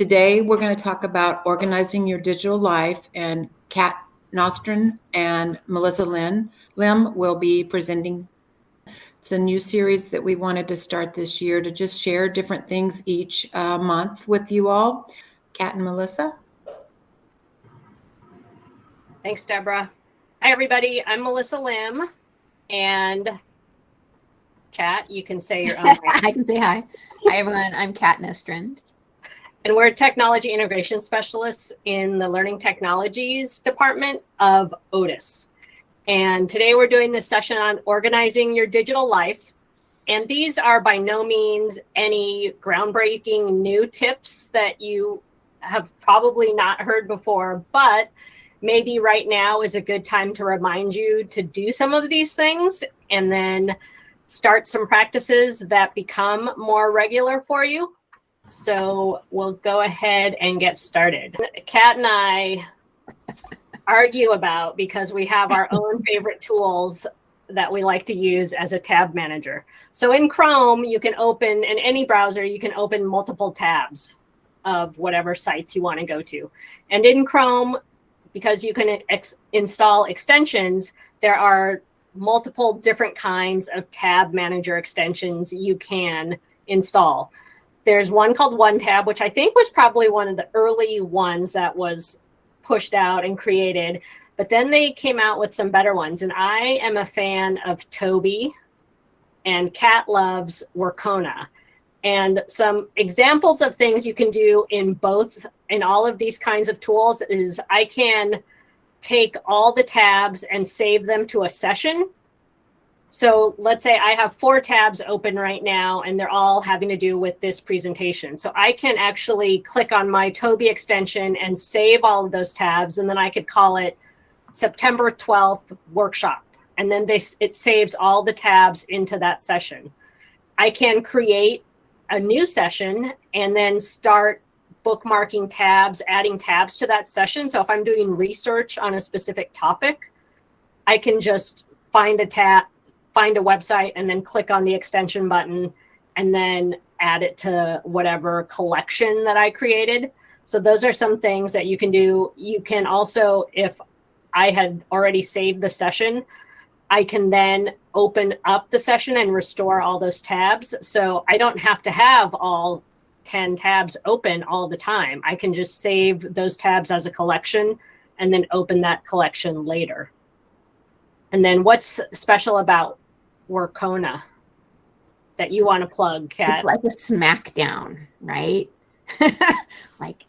Today, we're going to talk about organizing your digital life, and Kat Nostrin and Melissa Lim will be presenting. It's a new series that we wanted to start this year to just share different things each month with you all. Kat and Melissa. Thanks, Deborah. Hi, everybody. I'm Melissa Lim, and Kat, you can say your own. I can say hi. Hi, everyone. I'm Kat Nestrand. And we're technology integration specialists in the Learning Technologies department of Otis. And today we're doing this session on organizing your digital life. And these are by no means any groundbreaking new tips that you have probably not heard before, but maybe right now is a good time to remind you to do some of these things and then start some practices that become more regular for you. So we'll go ahead and get started. Kat and I argue about because we have our own favorite tools that we like to use as a tab manager. So in Chrome, you can open, in any browser, you can open multiple tabs of whatever sites you want to go to. And in Chrome, because you can install extensions, there are multiple different kinds of tab manager extensions you can install. There's one called OneTab, which I think was probably one of the early ones that was pushed out and created, but then they came out with some better ones. And I am a fan of Toby, and Kat loves Workona. And some examples of things you can do in all of these kinds of tools is I can take all the tabs and save them to a session. So let's say I have 4 tabs open right now, and they're all having to do with this presentation. So I can actually click on my Toby extension and save all of those tabs, and then I could call it September 12th workshop. And then it saves all the tabs into that session. I can create a new session and then start bookmarking tabs, adding tabs to that session. So if I'm doing research on a specific topic, I can just find a website and then click on the extension button and then add it to whatever collection that I created. So those are some things that you can do. You can also, if I had already saved the session, I can then open up the session and restore all those tabs. So I don't have to have all 10 tabs open all the time. I can just save those tabs as a collection and then open that collection later. And then what's special about Workona that you want to plug, Kat? It's like a smackdown, right? Like,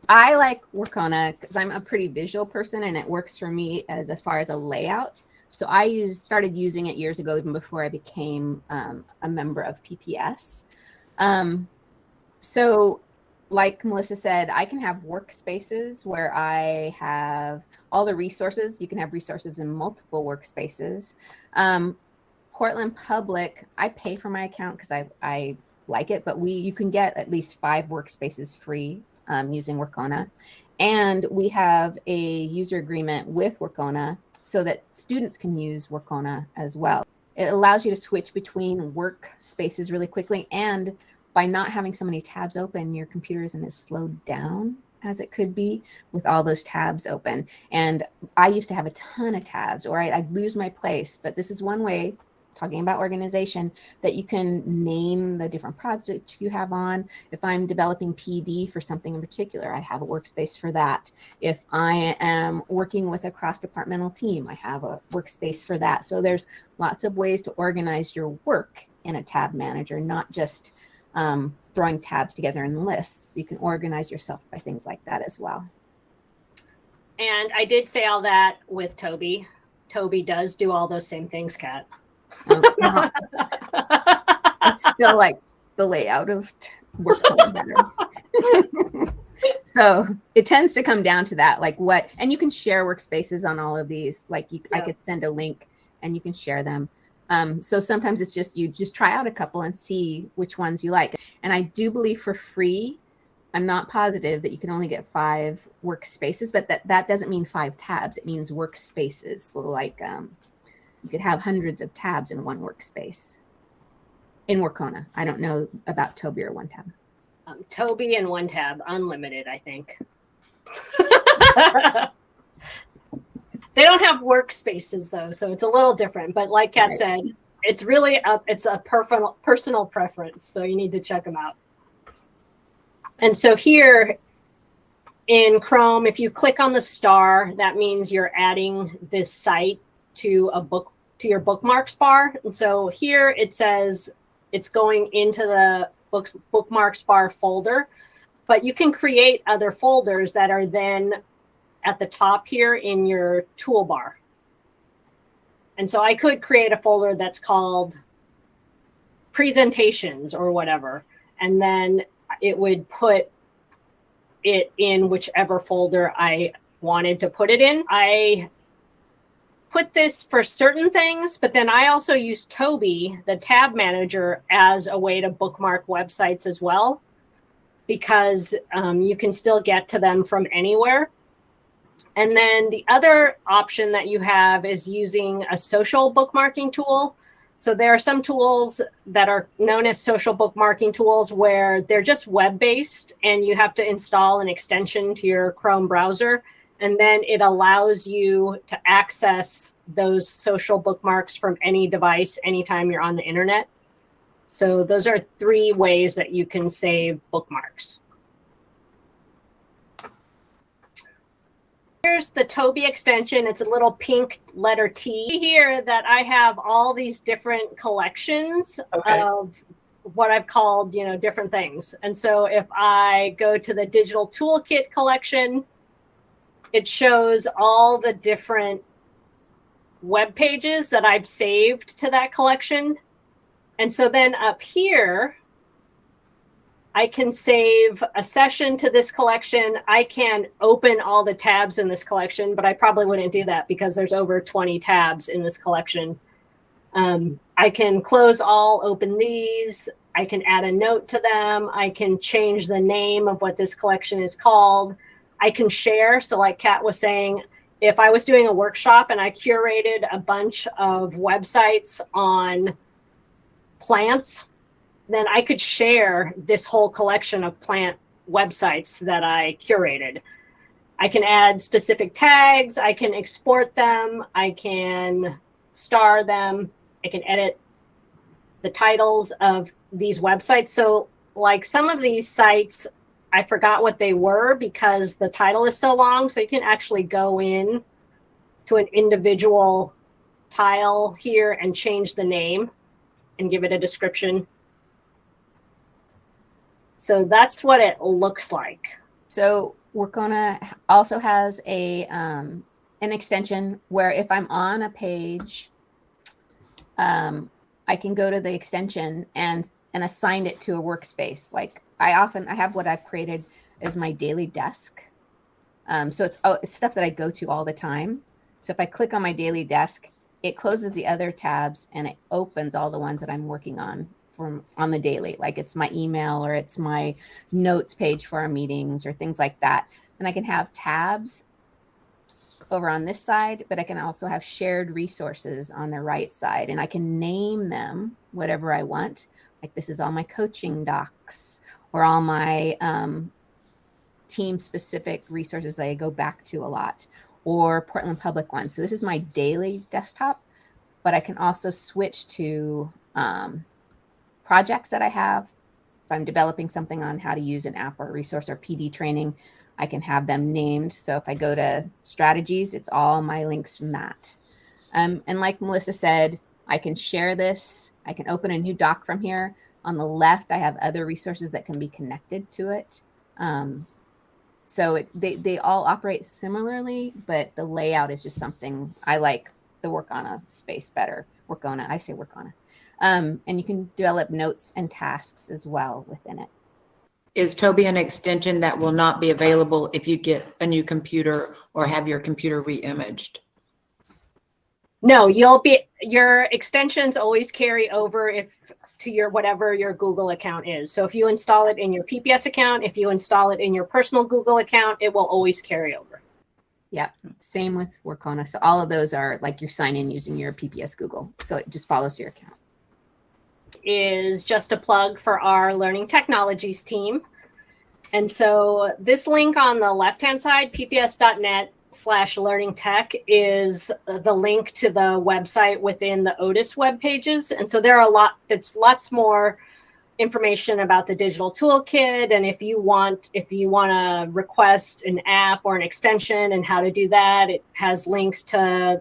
I like Workona because I'm a pretty visual person, and it works for me as far as a layout. So I started using it years ago, even before I became a member of PPS. So like Melissa said, I can have workspaces where I have all the resources. You can have resources in multiple workspaces. Portland Public, I pay for my account because I like it, but you can get at least 5 workspaces free using Workona. And we have a user agreement with Workona so that students can use Workona as well. It allows you to switch between workspaces really quickly, and by not having so many tabs open, your computer isn't as slowed down as it could be with all those tabs open. And I used to have a ton of tabs, or I'd lose my place, but this is one way, talking about organization, that you can name the different projects you have on. If I'm developing PD for something in particular, I have a workspace for that. If I am working with a cross-departmental team, I have a workspace for that. So there's lots of ways to organize your work in a tab manager, not just throwing tabs together in lists. You can organize yourself by things like that as well. And I did say all that with Toby. Toby does do all those same things, Kat. No. It's still like the layout of work. So it tends to come down to that, like what, and you can share workspaces on all of these. Like I could send a link and you can share them. So sometimes it's just, you just try out a couple and see which ones you like. And I do believe for free, I'm not positive that you can only get 5 workspaces, but that doesn't mean 5 tabs. It means workspaces. So like you could have hundreds of tabs in one workspace in Workona. I don't know about Toby or OneTab. Toby and OneTab, unlimited, I think. They don't have workspaces though, so it's a little different. But like Kat said, it's really it's a personal preference, so you need to check them out. And so here in Chrome, if you click on the star, that means you're adding this site to your bookmarks bar. And so here it says it's going into the bookmarks bar folder, but you can create other folders that are then at the top here in your toolbar. And so I could create a folder that's called presentations or whatever, and then it would put it in whichever folder I wanted to put it in. I put this for certain things, but then I also use Toby, the tab manager, as a way to bookmark websites as well, because you can still get to them from anywhere. And then the other option that you have is using a social bookmarking tool. So there are some tools that are known as social bookmarking tools where they're just web-based and you have to install an extension to your Chrome browser. And then it allows you to access those social bookmarks from any device anytime you're on the internet. So those are 3 ways that you can save bookmarks. Here's the Toby extension. It's a little pink letter T here that I have all these different collections of what I've called, different things. And so if I go to the digital toolkit collection, it shows all the different web pages that I've saved to that collection. And so then up here, I can save a session to this collection. I can open all the tabs in this collection, but I probably wouldn't do that because there's over 20 tabs in this collection. I can close all, open these. I can add a note to them. I can change the name of what this collection is called. I can share. So like Kat was saying, if I was doing a workshop and I curated a bunch of websites on plants, then I could share this whole collection of plant websites that I curated. I can add specific tags. I can export them. I can star them. I can edit the titles of these websites. So like some of these sites, I forgot what they were because the title is so long. So you can actually go in to an individual tile here and change the name and give it a description. So that's what it looks like. So Workona also has a an extension where if I'm on a page, I can go to the extension and assign it to a workspace. Like I have what I've created as my daily desk. So it's stuff that I go to all the time. So if I click on my daily desk, it closes the other tabs and it opens all the ones that I'm working on on the daily, like it's my email or it's my notes page for our meetings or things like that. And I can have tabs over on this side, but I can also have shared resources on the right side, and I can name them whatever I want. Like this is all my coaching docs or all my team specific resources that I go back to a lot, or Portland Public ones. So this is my daily desktop, but I can also switch to projects that I have. If I'm developing something on how to use an app or a resource or PD training, I can have them named. So if I go to strategies, it's all my links from that. And like Melissa said, I can share this. I can open a new doc from here. On the left, I have other resources that can be connected to it. So they all operate similarly, but the layout is just something I like the Workona space better. Workona, I say Workona. And you can develop notes and tasks as well within it. Is Toby an extension that will not be available if you get a new computer or have your computer re-imaged? No, your extensions always carry over to your whatever your Google account is. So if you install it in your PPS account, if you install it in your personal Google account, it will always carry over. Yeah, same with Workona. So all of those are like you sign in using your PPS Google. So it just follows your account. Is just a plug for our learning technologies team. And so this link on the left-hand side, pps.net/learningtech, is the link to the website within the Otis web pages. And so there are there's lots more information about the digital toolkit. And if you want to request an app or an extension and how to do that, it has links to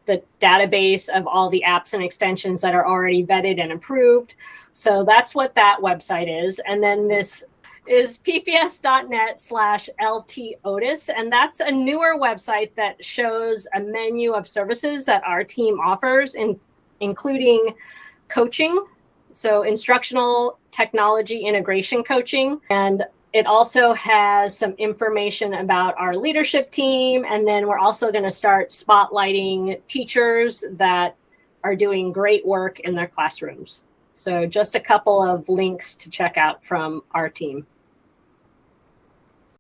the database of all the apps and extensions that are already vetted and approved. So that's what that website is. And then this is pps.net/LTOtis. And that's a newer website that shows a menu of services that our team offers, including coaching, so instructional technology integration coaching. And it also has some information about our leadership team. And then we're also going to start spotlighting teachers that are doing great work in their classrooms. So just a couple of links to check out from our team.